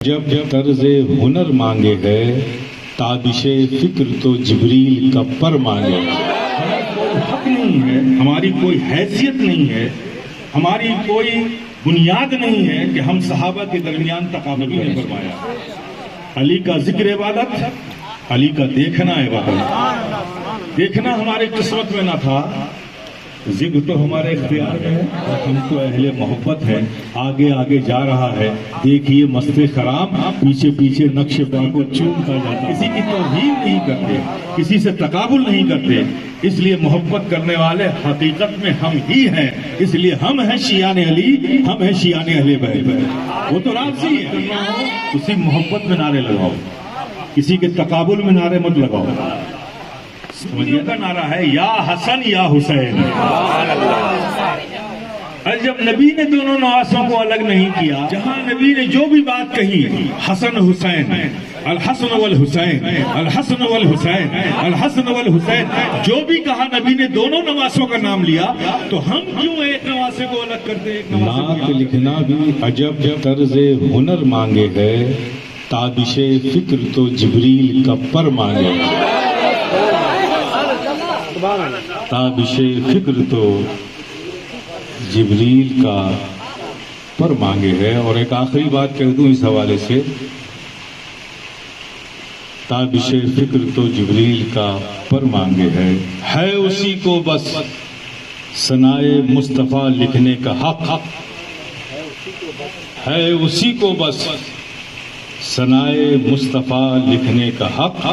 جب طرز ہنر مانگے ہے تابش فکر تو جبریل کا پر مانگے۔ ہمارا کوئی حق نہیں ہے، ہماری کوئی حیثیت نہیں ہے، ہماری کوئی بنیاد نہیں ہے کہ ہم صحابہ کے درمیان تقابل نہیں فرمایا۔ علی کا ذکر عبادت، علی کا دیکھنا عبادت۔ دیکھنا ہمارے قسمت میں نہ تھا، ذکر تو ہمارے اختیار میں ہے، اور ہم تو اہل محبت ہیں۔ آگے آگے جا رہا ہے، دیکھیے مست خرام پیچھے پیچھے نقش پا کو چومتا جاتا۔ کسی کی توہین نہیں کرتے، کسی سے تقابل نہیں کرتے، اس لیے محبت کرنے والے حقیقت میں ہم ہی ہیں۔ اس لیے ہم ہیں شیعان علی، ہم ہیں شیعان اہل بیت۔ وہ تو راضی ہے، کسی محبت میں نعرے لگاؤ، کسی کے تقابل میں نعرے مت لگاؤ۔ سمجھیے کا نعرہ ہے یا حسن یا حسین۔ اور جب نبی نے دونوں نواسوں کو الگ نہیں کیا، جہاں نبی نے جو بھی بات کہی حسن حسین، الحسن والحسین، الحسن والحسین، الحسن والحسین، جو بھی کہا نبی نے دونوں نواسوں کا نام لیا، تو ہم کیوں ایک نواسے کو الگ کرتے؟ ایک نعت لکھنا بھی عجب طرز ہنر مانگے ہے تابش فکر تو جبریل کا پر مانگے۔ تابش فکر تو جبریل کا پر مانگے ہے۔ اور ایک آخری بات کہہ دوں اس حوالے سے، تابش فکر تو جبریل کا پر مانگے ہے اسی کو بس ثنائے مصطفیٰ لکھنے کا حق، ہے اسی کو بس ثنائے مصطفیٰ لکھنے کا حق،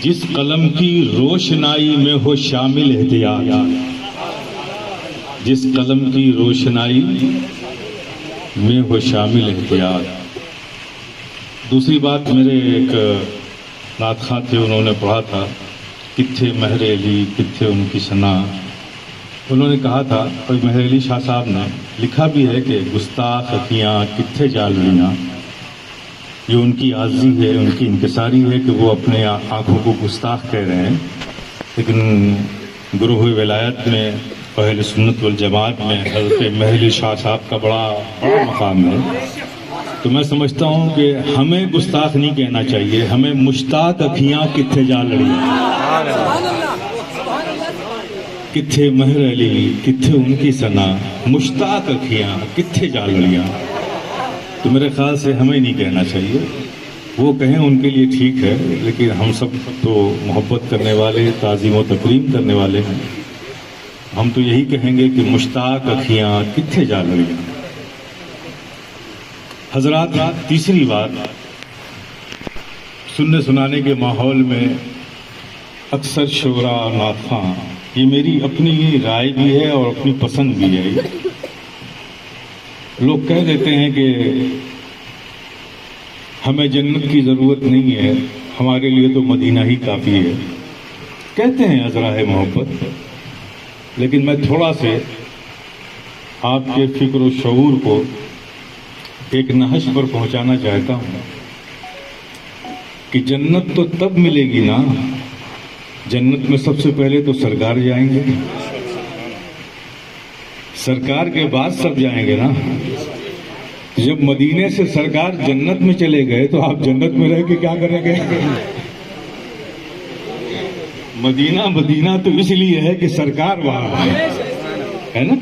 جس قلم کی روشنائی میں ہو شامل احتیاط، جس قلم کی روشنائی میں ہو شامل احتیاط۔ دوسری بات، میرے ایک نعت خواں تھے، انہوں نے پڑھا تھا کتھے مہر علی کتھے ان کی ثنا۔ انہوں نے کہا تھا، اور مہر علی شاہ صاحب نے لکھا بھی ہے کہ گستاخ اکھیاں کتھے جالویاں۔ یہ ان کی عاجزی ہے، ان کی انکساری ہے کہ وہ اپنے آنکھوں کو گستاخ کہہ رہے ہیں، لیکن گروہ ولایت میں اہل سنت والجماعت میں حضرت مہر علی شاہ صاحب کا بڑا مقام ہے۔ تو میں سمجھتا ہوں کہ ہمیں گستاخ نہیں کہنا چاہیے، ہمیں مشتاق اکھیاں کتھے جا لڑیاں، کتھے مہر علی کتھے ان کی ثنا، مشتاق اکھیاں کتھے جا لڑیاں۔ تو میرے خیال سے ہمیں نہیں کہنا چاہیے، وہ کہیں ان کے لیے ٹھیک ہے، لیکن ہم سب تو محبت کرنے والے، تعظیم و تکریم کرنے والے ہیں۔ ہم تو یہی کہیں گے کہ مشتاق اکھیاں کتھے جا لڑیاں۔ حضرات، تیسری بات، سننے سنانے کے ماحول میں اکثر شعراء اور نعت خواں، یہ میری اپنی رائے بھی ہے اور اپنی پسند بھی ہے، لوگ کہہ دیتے ہیں کہ ہمیں جنت کی ضرورت نہیں ہے، ہمارے لیے تو مدینہ ہی کافی ہے۔ کہتے ہیں عذرا ہے محبت، لیکن میں تھوڑا سے آپ کے فکر و شعور کو ایک نہج پر پہنچانا چاہتا ہوں کہ جنت تو تب ملے گی نا، جنت میں سب سے پہلے تو سرکار جائیں گے، سرکار کے بعد سب جائیں گے نا۔ جب مدینے سے سرکار جنت میں چلے گئے تو آپ جنت میں رہ کے کیا کریں گے؟ مدینہ مدینہ تو اس لیے ہے کہ سرکار وہاں ہے نا،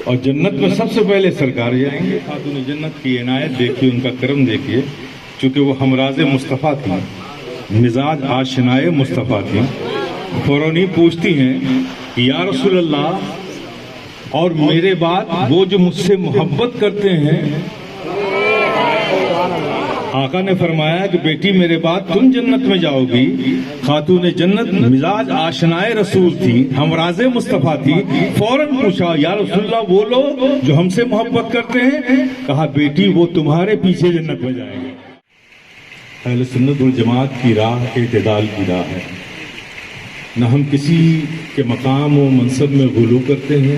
اور جنت میں سب سے پہلے سرکار جائیں گے۔ خاتون جنت کی عنایت دیکھیے، ان کا کرم دیکھیے، چونکہ وہ ہمراز مصطفیٰ تھیں، مزاج آشنائے مصطفیٰ تھیں، فوراً ہی پوچھتی ہیں یا رسول اللہ، اور میرے بعد وہ جو مجھ سے محبت کرتے ہیں۔ آقا نے فرمایا کہ بیٹی میرے بعد تم جنت میں جاؤ گی۔ خاتون جنت مزاج آشنائے رسول تھی، ہمراز مصطفیٰ تھی، فوراً پوچھا یا رسول اللہ وہ لوگ جو ہم سے محبت کرتے ہیں؟ کہا بیٹی وہ تمہارے پیچھے جنت میں جائیں گے۔ اہل سنت والجماعت کی راہ اعتدال کی راہ ہے، نہ ہم کسی کے مقام و منصب میں غلو کرتے ہیں،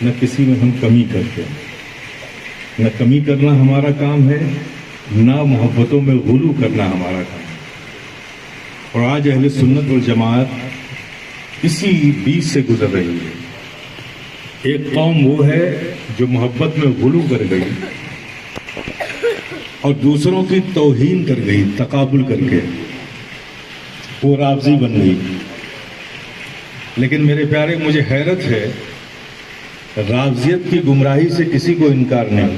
نہ کسی میں ہم کمی کرتے ہیں۔ نہ کمی کرنا ہمارا کام ہے، نہ محبتوں میں غلو کرنا ہمارا کام ہے۔ اور آج اہل سنت والجماعت اسی بیچ سے گزر رہی ہے۔ ایک قوم وہ ہے جو محبت میں غلو کر گئی، اور دوسروں کی توہین کر گئی تقابل کر کے، وہ رافضی بن گئی۔ لیکن میرے پیارے، مجھے حیرت ہے، رافضیت کی گمراہی سے کسی کو انکار نہیں،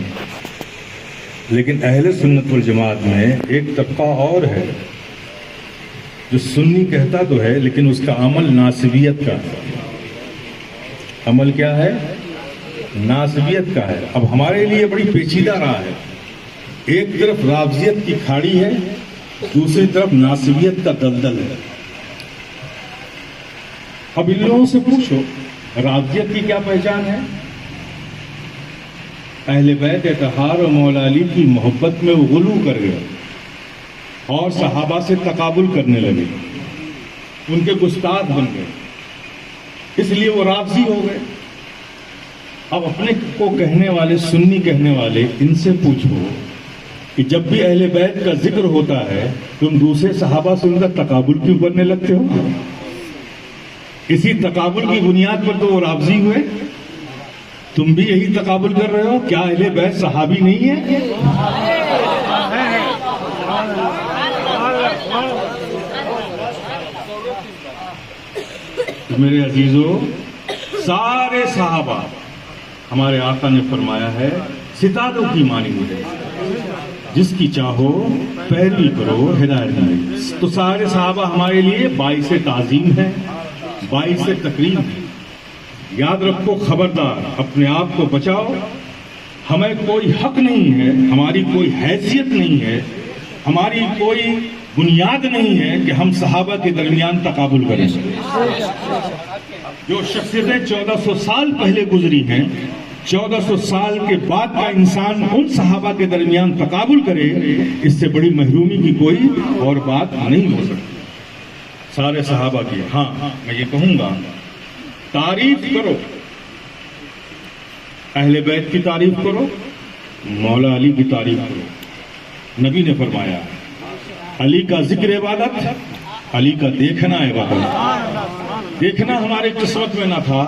لیکن اہل سنت والجماعت میں ایک طبقہ اور ہے جو سنی کہتا تو ہے لیکن اس کا عمل ناسبیت کا ہے۔ عمل کیا ہے؟ ناسبیت کا ہے۔ اب ہمارے لیے بڑی پیچیدہ راہ ہے، ایک طرف رافضیت کی کھاڑی ہے، دوسری طرف ناسبیت کا دلدل ہے۔ اب ان لوگوں سے پوچھو رافضیت کی کیا پہچان ہے؟ اہل بیت اطہار و مولا علی کی محبت میں وہ غلو کر گئے اور صحابہ سے تقابل کرنے لگے، ان کے گستاخ بن گئے، اس لیے وہ رافضی ہو گئے۔ اب اپنے کو کہنے والے، سنی کہنے والے، ان سے پوچھو کہ جب بھی اہل بیت کا ذکر ہوتا ہے تم دوسرے صحابہ سے ان کا تقابل کیوں کرنے لگتے ہو؟ اسی تقابل کی بنیاد پر تو وہ رافضی ہوئے۔ تم بھی یہی تقابل کر رہے ہو، کیا اہل بیت صحابی نہیں ہے؟ میرے عزیزو، سارے صحابہ، ہمارے آقا نے فرمایا ہے، ستاروں کی مانند ہے، جس کی چاہو پیروی کرو ہدایت ملے۔ تو سارے صحابہ ہمارے لیے باعث تعظیم ہے، باعث تکریم ہے۔ یاد رکھو، خبردار، اپنے آپ کو بچاؤ۔ ہمیں کوئی حق نہیں ہے، ہماری کوئی حیثیت نہیں ہے، ہماری کوئی بنیاد نہیں ہے کہ ہم صحابہ کے درمیان تقابل کریں۔ جو شخصیتیں 1400 سال پہلے گزری ہیں، 1400 سال کے بعد کا انسان ان صحابہ کے درمیان تقابل کرے، اس سے بڑی محرومی کی کوئی اور بات نہیں ہو سکتی۔ سارے صحابہ کی، ہاں میں یہ کہوں گا، تعریف کرو، اہل بیت کی تعریف کرو، مولا علی کی تعریف کرو۔ نبی نے فرمایا، علی کا ذکر عبادت، علی کا دیکھنا عبادت۔ دیکھنا ہماری قسمت میں نہ تھا،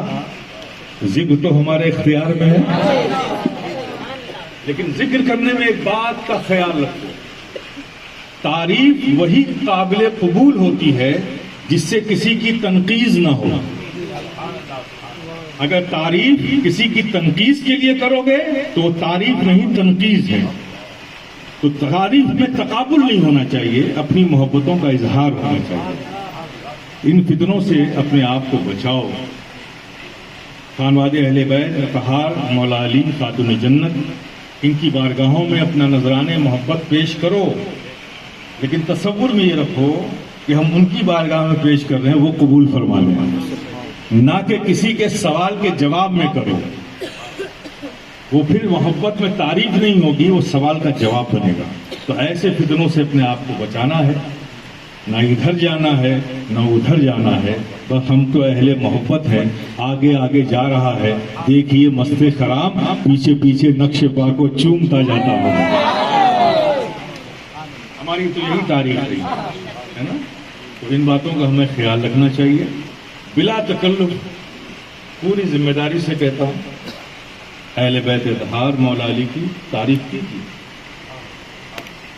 ذکر تو ہمارے اختیار میں ہے، لیکن ذکر کرنے میں ایک بات کا خیال رکھو، تعریف وہی قابل قبول ہوتی ہے جس سے کسی کی تنقیض نہ ہو۔ اگر تعریف کسی کی تنقیض کے لیے کرو گے تو وہ تعریف نہیں، تنقیض ہے۔ تو تعریف میں تقابل نہیں ہونا چاہیے، اپنی محبتوں کا اظہار ہونا چاہیے۔ ان فتنوں سے اپنے آپ کو بچاؤ۔ خانواد اہل بیت اطہار، مولا علی خاتون جنت، ان کی بارگاہوں میں اپنا نذرانے محبت پیش کرو، لیکن تصور میں یہ رکھو کہ ہم ان کی بارگاہ میں پیش کر رہے ہیں، وہ قبول فرما لیں، نہ کہ کسی کے سوال کے جواب میں کرو۔ وہ پھر محبت میں تعریف نہیں ہوگی، وہ سوال کا جواب بنے گا۔ تو ایسے فتنوں سے اپنے آپ کو بچانا ہے، نہ ادھر جانا ہے نہ ادھر جانا ہے، بس ہم تو اہل محبت ہیں۔ آگے آگے جا رہا ہے، دیکھیے مست خرام پیچھے پیچھے نقش پا کو چومتا جاتا ہوگا۔ ہماری تو یہی تاریخ رہی ہے نا۔ تو ان باتوں کا ہمیں خیال رکھنا چاہیے، بلا تکلف، پوری ذمہ داری سے کہتا ہوں، اہل بیت اطہار مولا علی کی تعریف کیجیے،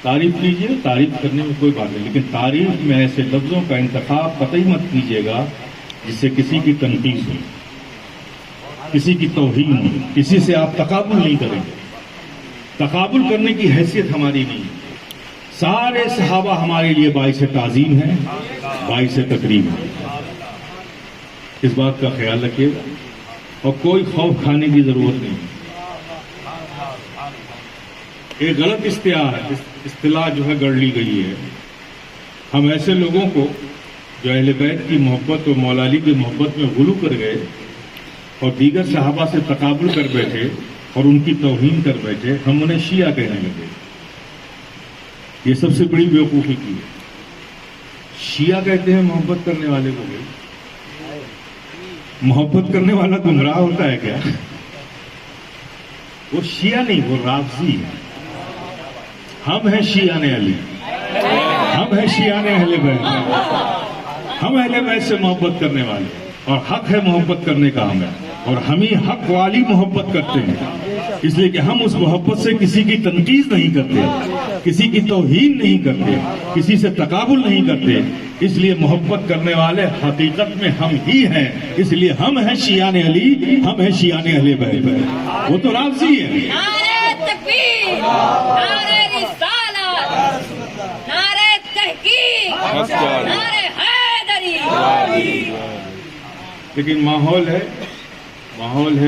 تعریف کیجیے، تعریف کرنے میں کوئی بات نہیں، لیکن تعریف میں ایسے لفظوں کا انتخاب قطعی مت کیجیے گا جس سے کسی کی تنقید ہو، کسی کی توہین ہو، کسی سے آپ تقابل نہیں کریں گے۔ تقابل کرنے کی حیثیت ہماری نہیں ہے۔ سارے صحابہ ہمارے لیے باعث تعظیم ہیں، باعث تکریم ہیں۔ اس بات کا خیال رکھیے گا اور کوئی خوف کھانے کی ضرورت نہیں۔ ایک غلط اصطلاح جو ہے گڑھ لی گئی ہے۔ ہم ایسے لوگوں کو جو اہل بیت کی محبت اور مولا علی کی محبت میں غلو کر گئے اور دیگر صحابہ سے تقابل کر بیٹھے اور ان کی توہین کر بیٹھے، ہم انہیں شیعہ کہنے لگے۔ یہ سب سے بڑی بیوقوفی کی ہے۔ شیعہ کہتے ہیں محبت کرنے والے کو، محبت کرنے والا گمراہ ہوتا ہے کیا؟ وہ شیعہ نہیں، وہ رافضی ہے۔ ہم ہیں شیعہ علی، ہم ہیں شیعہ اہل بیت، ہم اہل بیت سے محبت کرنے والے، اور حق ہے محبت کرنے کا ہمیں، اور ہم ہی حق والی محبت کرتے ہیں، اس لیے کہ ہم اس محبت سے کسی کی تنقید نہیں کرتے، کسی کی توہین نہیں کرتے، کسی سے تقابل نہیں کرتے، اس لیے محبت کرنے والے حقیقت میں ہم ہی ہیں، اس لیے ہم ہیں شیعان علی، ہم ہیں شیعان اہل بیت، وہ تو رافضی ہیں۔ نعرہ تکبیر، نعرہ رسالت، نعرہ تحقیق، نعرہ حیدری۔ لیکن ماحول ہے،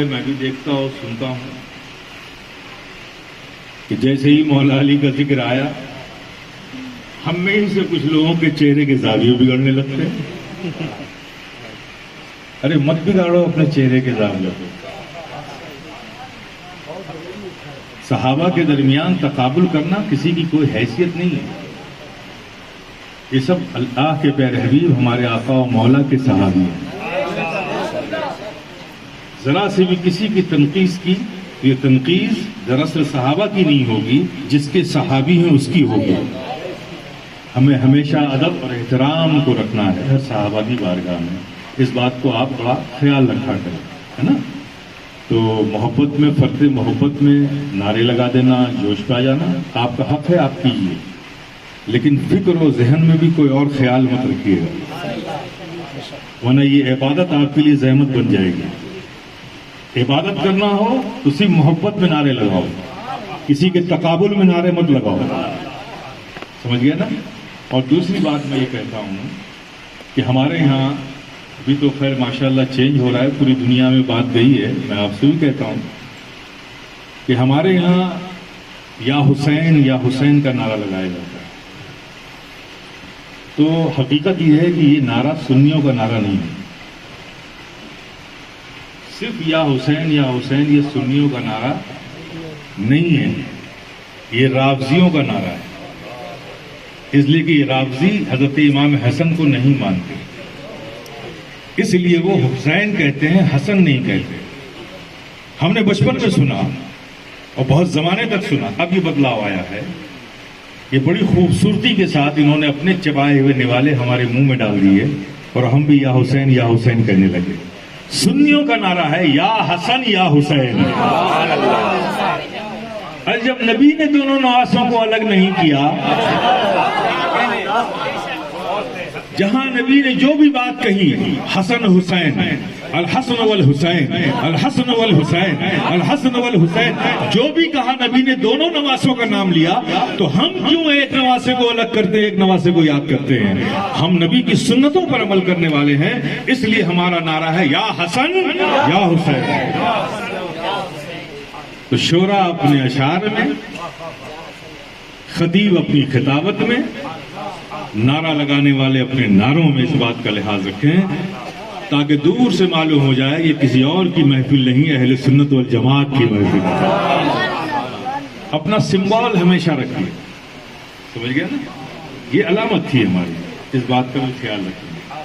میں بھی دیکھتا ہوں، سنتا ہوں کہ جیسے ہی مولا علی کا ذکر آیا، ہم میں ہی سے کچھ لوگوں کے چہرے کے زاویے بگڑنے لگتے ہیں۔ ارے مت بگاڑو اپنے چہرے کے زاویے کو۔ صحابہ کے درمیان تقابل کرنا کسی کی کوئی حیثیت نہیں ہے، یہ سب اللہ کے پیارے حبیب ہمارے آقا و مولا کے صحابی ہیں۔ ذرا سے بھی کسی کی تنقید کی، یہ تنقید دراصل صحابہ کی نہیں ہوگی، جس کے صحابی ہیں اس کی ہوگی۔ ہمیں ہمیشہ ادب اور احترام کو رکھنا ہے ہر صحابہ کی بارگاہ میں، اس بات کو آپ بڑا خیال رکھا کریں، ہے نا۔ تو محبت میں، فرق محبت میں نعرے لگا دینا، جوش پہ آ جانا آپ کا حق ہے، آپ کیجیے، لیکن فکر و ذہن میں بھی کوئی اور خیال مت رکھیے گا، ورنہ یہ عبادت آپ کے لیے زحمت بن جائے گی۔ عبادت کرنا ہو تو صرف محبت میں نعرے لگاؤ، کسی کے تقابل میں نعرے مت لگاؤ، سمجھ گیا نا۔ اور دوسری بات میں یہ کہتا ہوں کہ ہمارے ہاں ابھی تو خیر ماشاءاللہ چینج ہو رہا ہے، پوری دنیا میں بات گئی ہے، میں آپ سے بھی کہتا ہوں کہ ہمارے یہاں یا حسین کا نعرہ لگایا جاتا ہے۔ تو حقیقت یہ ہے کہ یہ نعرہ سنیوں کا نعرہ نہیں ہے، صرف یا حسین یہ سنیوں کا نعرہ نہیں ہے، یہ رافضیوں کا نعرہ ہے، اس لیے کہ یہ رافضی حضرت امام حسن کو نہیں مانتے، اس لیے وہ حسین کہتے ہیں، حسن نہیں کہتے۔ ہم نے بچپن میں سنا اور بہت زمانے تک سنا، اب یہ بدلاؤ آیا ہے، یہ بڑی خوبصورتی کے ساتھ انہوں نے اپنے چبائے ہوئے نوالے ہمارے منہ میں ڈال دیے اور ہم بھی یا حسین کہنے لگے۔ سنیوں کا نعرہ ہے یا حسن یا حسین۔ اور جب نبی نے دونوں نواسوں کو الگ نہیں کیا، جہاں نبی نے جو بھی بات کہی حسن حسین، الحسن والحسین، الحسن والحسین، الحسن والحسین، جو بھی کہا نبی نے دونوں نواسوں کا نام لیا، تو ہم کیوں ایک نواسے کو الگ کرتے ہیں، ایک نواسے کو یاد کرتے ہیں؟ ہم نبی کی سنتوں پر عمل کرنے والے ہیں، اس لیے ہمارا نعرہ ہے یا حسن یا حسین۔ تو شعراء اپنے اشعار میں، خطیب اپنی خطابت میں، نعرہ لگانے والے اپنے نعروں میں اس بات کا لحاظ رکھیں تاکہ دور سے معلوم ہو جائے یہ کسی اور کی محفل نہیں، اہل سنت والجماعت کی محفل ہے۔ اپنا سمبول ہمیشہ رکھیے، سمجھ گیا نا، یہ علامت تھی ہماری، اس بات کا بھی خیال رکھیے۔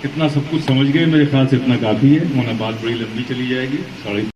اتنا سب کچھ سمجھ گئے، میرے خیال سے اتنا کافی ہے، ورنہ بات بڑی لمبی چلی جائے گی۔